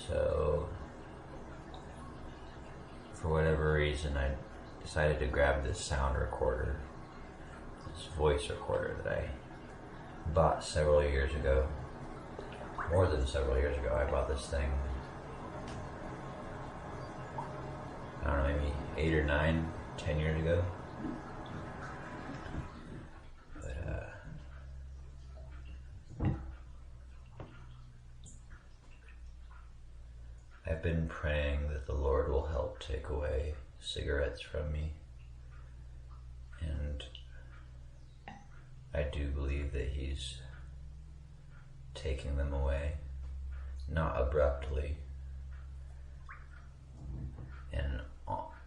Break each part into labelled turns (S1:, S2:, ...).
S1: So, for whatever reason, I decided to grab this sound recorder, this voice recorder that I bought several years ago. More than several years ago, I bought this thing. I don't know, maybe 8 or 9, 10 years ago. I've been praying that the Lord will help take away cigarettes from me, and I do believe that He's taking them away, not abruptly, and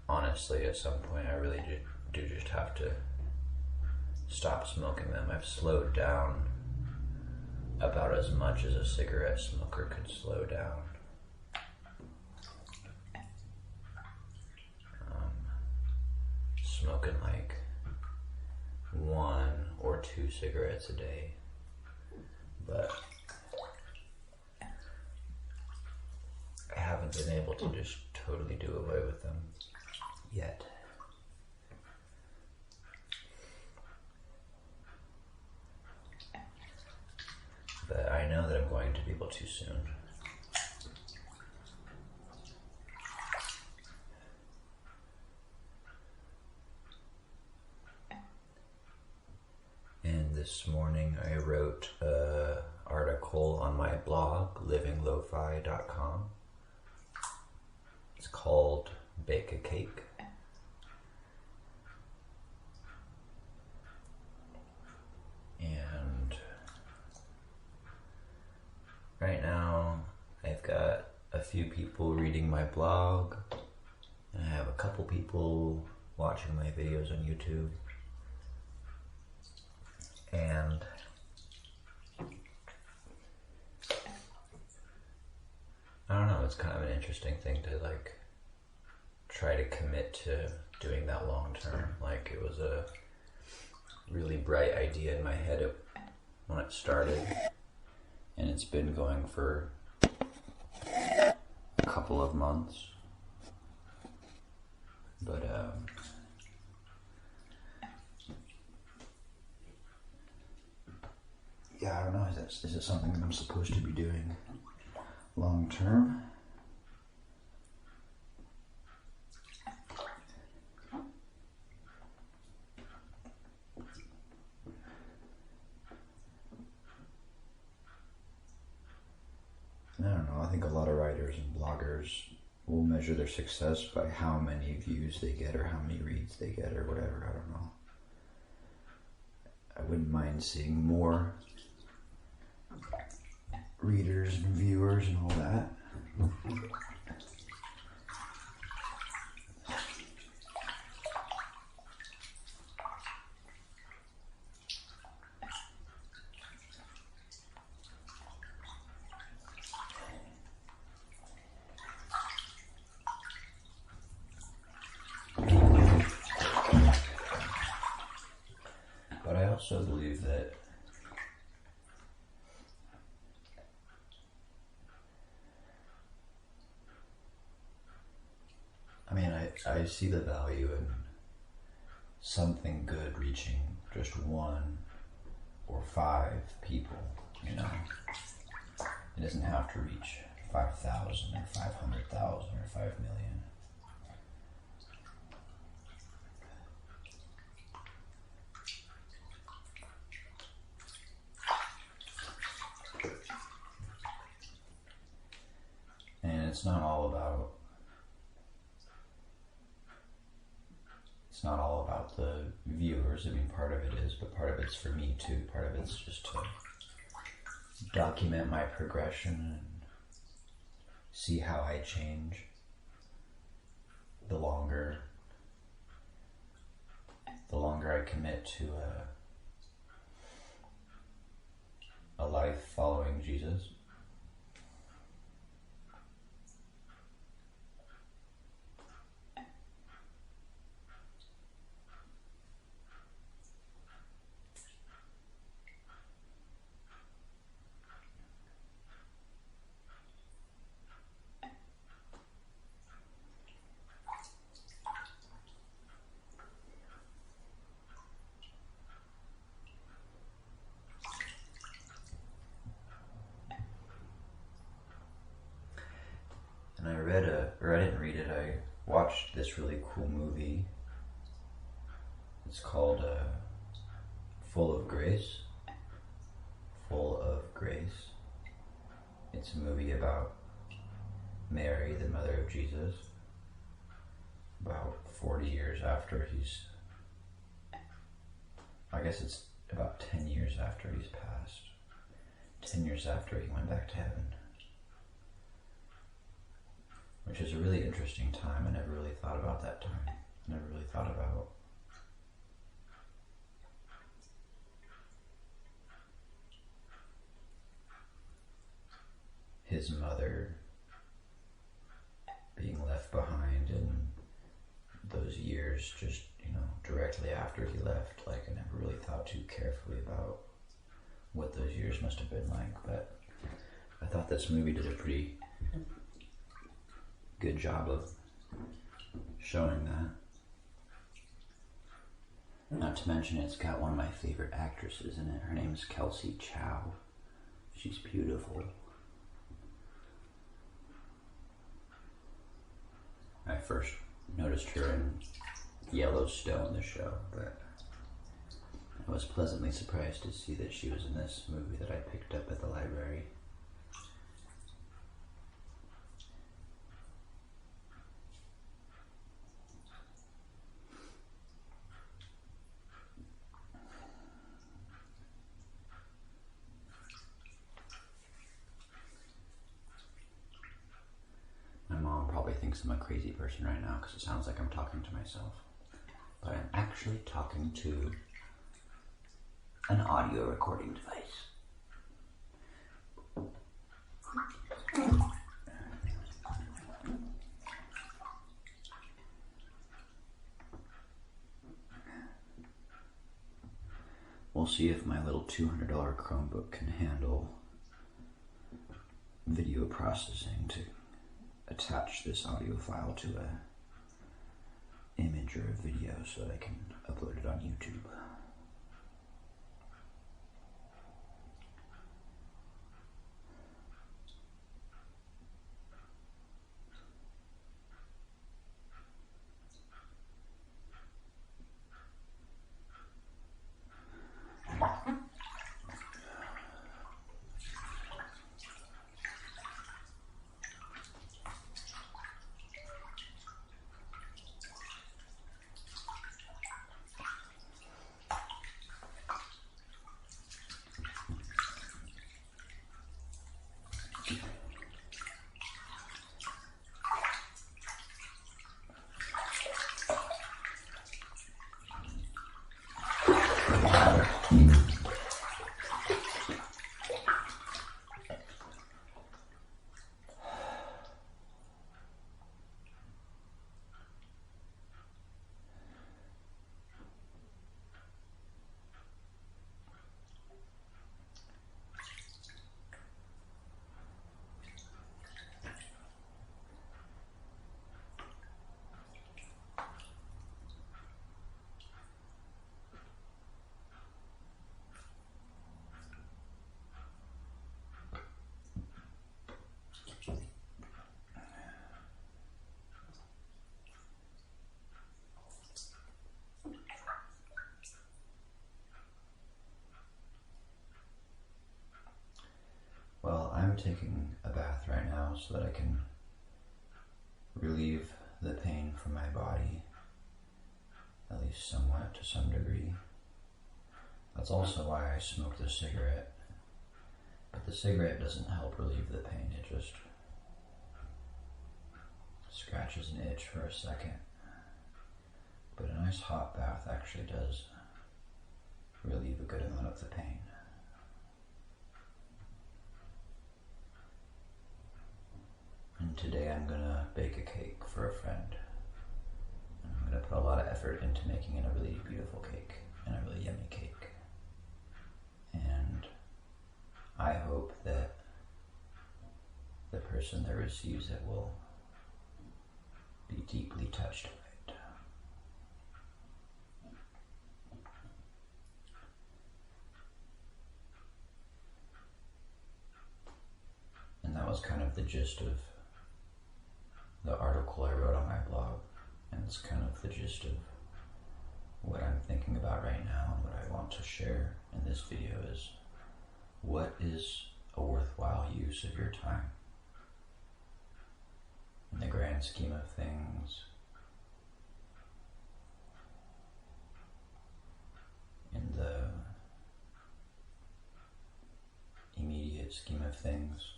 S1: honestly at some point I really do just have to stop smoking them. I've slowed down about as much as a cigarette smoker could slow down. Smoking like 1 or 2 cigarettes a day, but I haven't been able to just totally do away with them yet. But I know that I'm going to be able to soon. And this morning I wrote an article on my blog, livinglofi.com. It's called Bake a Cake. And right now I've got a few people reading my blog, and I have a couple people watching my videos on YouTube. And I don't know, it's kind of an interesting thing to like try to commit to doing that long term. Like, it was a really bright idea in my head when it started, and it's been going for a couple of months. But yeah, I don't know, is it something that I'm supposed to be doing long term? I don't know, I think a lot of writers and bloggers will measure their success by how many views they get or how many reads they get or whatever, I don't know. I wouldn't mind seeing more readers and viewers and all that. But I also believe that I see the value in something good reaching just 1 or 5 people, you know. It doesn't have to reach 5,000 or 500,000 or 5 million. And it's not all about the viewers. I mean, part of it is, but part of it's for me too. Part of it's just to document my progression and see how I change the longer I commit to a life following Jesus. I didn't read it, I watched this really cool movie. It's called Full of Grace. Full of Grace. It's a movie about Mary, the mother of Jesus, about 40 years after I guess it's about 10 years after he's passed. 10 years after he went back to heaven. Which is a really interesting time. I never really thought about that time. I never really thought about his mother being left behind in those years, just, directly after he left. Like, I never really thought too carefully about what those years must have been like, but I thought this movie did a pretty good job of showing that. Not to mention, it's got one of my favorite actresses in it. Her name is Kelsey Chow. She's beautiful. I first noticed her in Yellowstone, the show, but I was pleasantly surprised to see that she was in this movie that I picked up at the library. My mom probably thinks I'm a crazy person right now because it sounds like I'm talking to myself. But I'm actually talking to an audio recording device. We'll see if my little $200 Chromebook can handle video processing to attach this audio file to a image or a video so that I can upload it on YouTube. Well, I'm taking a bath right now so that I can relieve the pain from my body, at least somewhat, to some degree. That's also why I smoke the cigarette. But the cigarette doesn't help relieve the pain, it just scratches an itch for a second. But a nice hot bath actually does relieve a good amount of the pain. And today I'm gonna bake a cake for a friend. And I'm gonna put a lot of effort into making it a really beautiful cake and a really yummy cake. And I hope that the person that receives it will be deeply touched by it. And that was kind of the gist of the article I wrote on my blog, and it's kind of the gist of what I'm thinking about right now and what I want to share in this video is, what is a worthwhile use of your time? In the grand scheme of things, in the immediate scheme of things.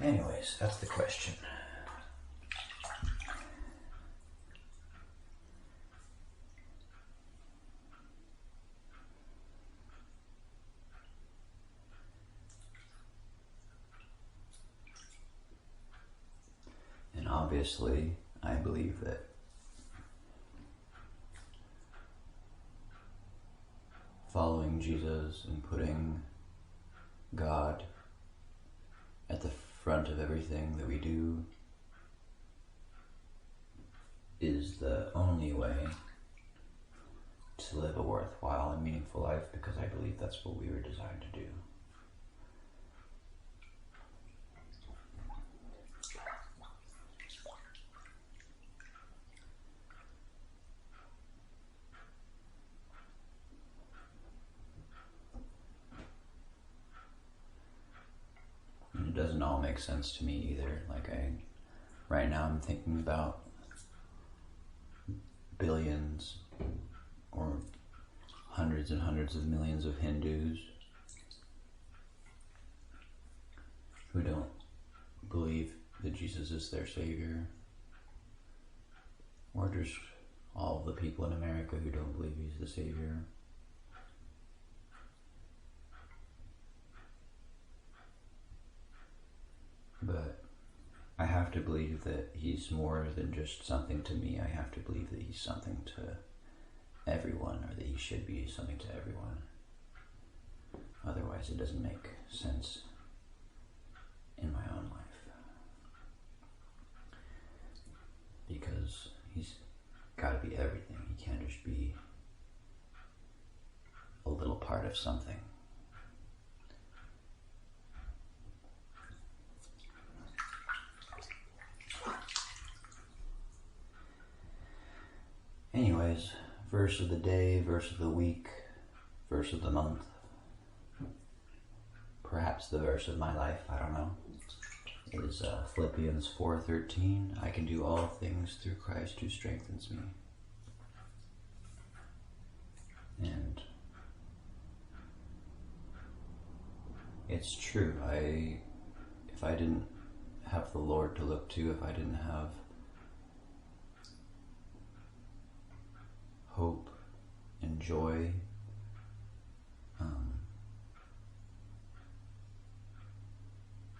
S1: Anyways, that's the question. And obviously, I believe that following Jesus and putting God at the front of everything that we do is the only way to live a worthwhile and meaningful life, because I believe that's what we were designed to do. And it doesn't all make sense to me either. Right now I'm thinking about billions or hundreds and hundreds of millions of Hindus who don't believe that Jesus is their savior, or just all the people in America who don't believe he's the savior. But I have to believe that he's more than just something to me. I have to believe that he's something to everyone, or that he should be something to everyone. Otherwise, it doesn't make sense in my own life. Because he's got to be everything. He can't just be a little part of something. Anyways, verse of the day, verse of the week, verse of the month, perhaps the verse of my life, I don't know, is Philippians 4:13. I can do all things through Christ who strengthens me. And it's true. If I didn't have the Lord to look to, if I didn't have hope and joy,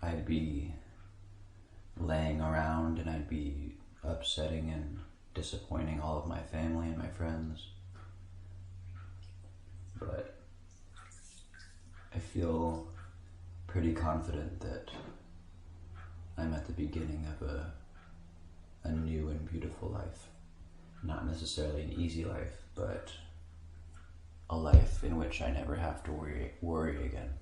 S1: I'd be laying around and I'd be upsetting and disappointing all of my family and my friends. But I feel pretty confident that I'm at the beginning of a new and beautiful life. Not necessarily an easy life, but a life in which I never have to worry again.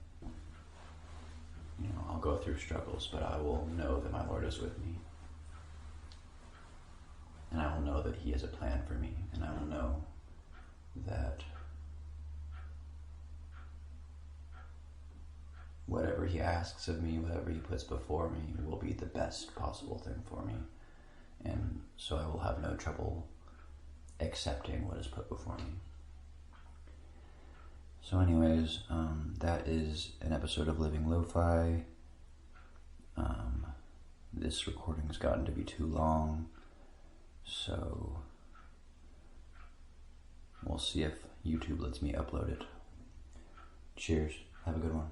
S1: You know, I'll go through struggles, but I will know that my Lord is with me. And I will know that he has a plan for me. And I will know that whatever he asks of me, whatever he puts before me, will be the best possible thing for me. And so I will have no trouble accepting what is put before me. So anyways, that is an episode of Living Lo-Fi. This recording's gotten to be too long, so we'll see if YouTube lets me upload it. Cheers. Have a good one.